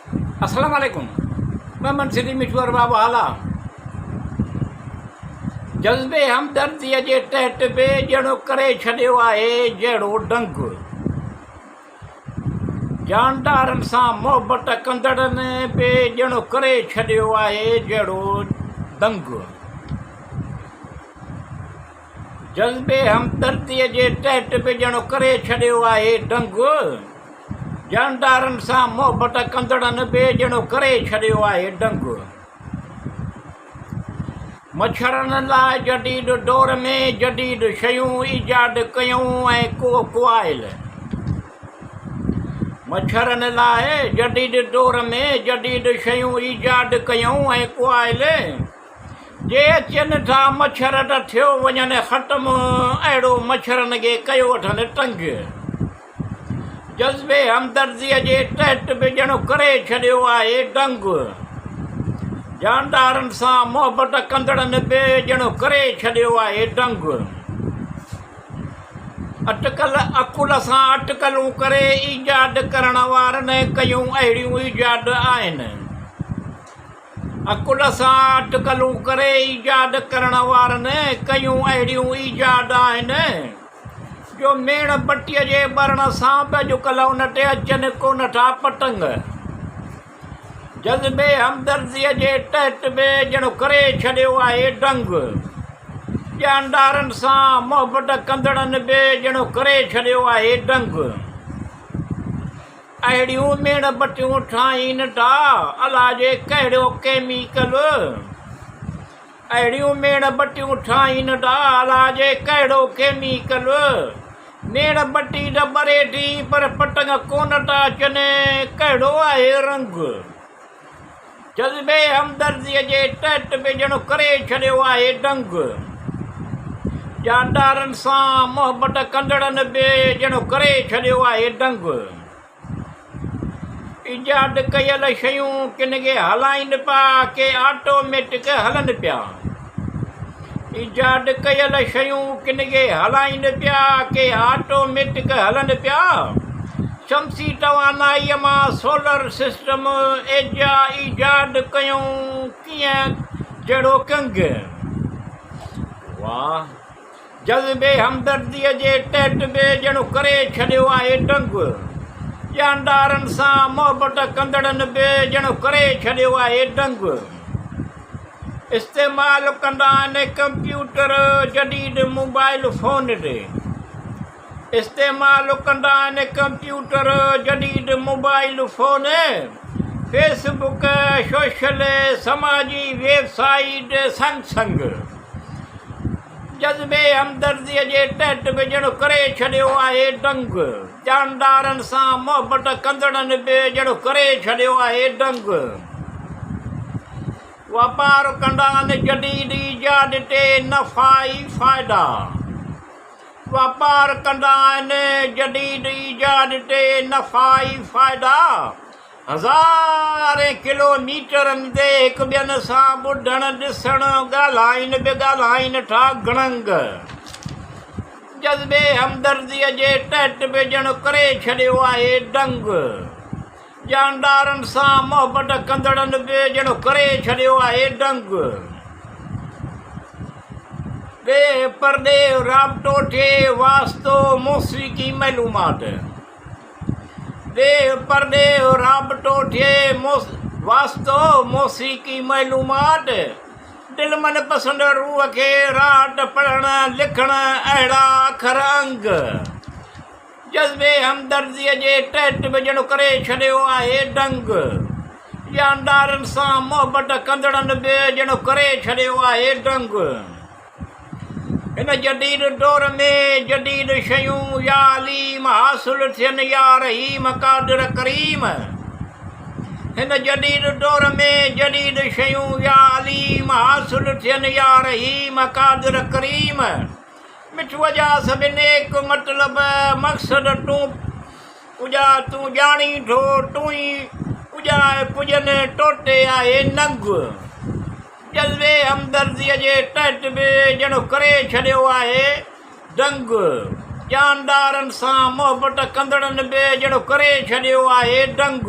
अस्सलाम वालेकुम। मैं मनसिरी मिठूर बाबा आला। जज़्बे हमदर्दीअ जे तहत बे ॼणो करे छॾियो आहे जहिड़ो डंग। जानदारनि सां मोहबत कंदड़नि बे ॼणो करे छॾियो आहे जहिड़ो दंग। जज़्बे हमदर्दीअ जे तहत बे ॼणो करे छॾियो आहे डंग। जानदारनि सां मोहबत कंदड़नि बे ॼणो करे छॾियो आहे डंग। मच्छरनि लाइ जदीद दौर में जदीद शयूं ईजाद कयूं ऐं कुआइल। मच्छरनि लाइ जदीद दौर में जदीद शयूं ईजाद कयूं ऐं कुआइल। जे अचनि था मच्छर त थियो वञनि ख़तमु, अहिड़ो मच्छरनि खे कयो वठनि तंग। जज़्बे हमदर्दीअ जे तहत बि ॼणो करे छॾियो आहे डंग। जानदारनि सां मोहबत कंदड़नि बि ॼणो करे छॾियो आहे डंग। अटकल अकुल सां अटकलूं करे ईजाद करण वारनि कयूं अहिड़ियूं ईजाद आहिनि। अकुल सां अटकलूं करे ईजाद करण वारनि कयूं अहिड़ियूं ईजाद आहिनि जो मेण बटीअ जे ॿरण सां बि अॼुकल्ह उन ते अचनि कोन था पतंग। जज़्बे हमदर्दीअ जे तहत बि ॼणो करे छॾियो आहे डंग। जानदारनि सां मोहबत कंदड़नि बि ॼणो करे छॾियो आहे डंग। अहिड़ियूं मेण बटियूं ठाहीनि था अलाह जे कहिड़ो केमिकल। अहिड़ियूं मेण बटियूं ठाहीनि था अलाह जे कहिड़ो केमिकल। मेण बटी त ॿरे थी पर पतंग कोन था अचनि, कहिड़ो आहे रंग। जज़्बे हमदर्दीअ जे तहत बि ॼणो करे छॾियो आहे डंग। जानदारनि सां मोहबत कंदड़नि बि ॼणो करे छॾियो आहे डंग। ईजाद कयल शयूं किन खे हलाइनि पिया के ऑटोमेटिक हलनि पिया। ईजाद कयल शयूं किन खे हलाइनि पिया के ऑटोमेटिक हलनि पिया। शमसी तवानाईअ मां सोलर सिस्टम एजा ईजाद कयूं कीअं जहिड़ो कंग। वाह। जज़्बे हमदर्दीअ जे तहत बि ॼणो करे छॾियो आहे डंग। जानदारनि सां मोहबत कंदड़नि बि ॼणो करे छॾियो आहे डंग। इस्तेमालु कंदा आहिनि कंप्यूटर जदीद मोबाइल फ़ोन ते। इस्तेमालु कंदा आहिनि कंप्यूटर जदीद मोबाइल फ़ोन, फेसबुक, सोशल समाजी वेबसाइट संग। जज़्बे हमदर्दीअ जे तहत बि ॼणो करे छॾियो आहे डंग। जानदारनि सां मोहबत कंदड़नि बि ॼणो करे छॾियो आहे डंग। वापारु कंदा आहिनि जदीद ईजाद ते नफ़ा ई फ़ाइदा। वापारु कंदा आहिनि जदीद ईजाद ते नफ़ा ई फ़ाइदा। हज़ारे किलोमीटरनि ते हिक ॿियनि सां ॿुधणु ॾिसणु ॻाल्हाइनि बि ॻाल्हाइनि था घणंग। जज़्बे हमदर्दीअ जे तहत बि ॼणो करे छॾियो आहे डंग। जानदारनि सां मोहबत कंदड़नि बि ॼणो करे छॾियो आहे डंग। बेपर्दे राबितो थिए वास्तो मौसीक़ी मालूमात। बेपर्दे राबितो थिए वास्तो मौसीक़ी मालूमात। दिलि मनपसंद रूह खे रात पढ़णु लिखणु अहिड़ा अखर अंग। जज़्बे हमदर्दीअ जे तहत बि ॼणो करे छॾियो आहे डंग। जानदारनि सां मोहबत कंदड़नि बि ॼणो करे छॾियो आहे डंग। हिन जदीद दौर में जदीद शयूं या अलीम हासिलु थियनि या रहीम क़ादिर करीम। हिन जदीद दौर में जदीद शयूं या अलीम हासिलु थियनि या रहीम क़ादिर करीम। मिठूअ जा सभिनी नेक मतिलब मक़सद तूं ॼाणी थो, तूं ई पुॼाए पुॼनि टोटे आहे नंग। जज़्बे हमदर्दीअ जे तहत बि ॼणो करे छॾियो आहे डंग। जानदारनि सां मोहबत कंदड़नि बि ॼणो करे छॾियो आहे डंग।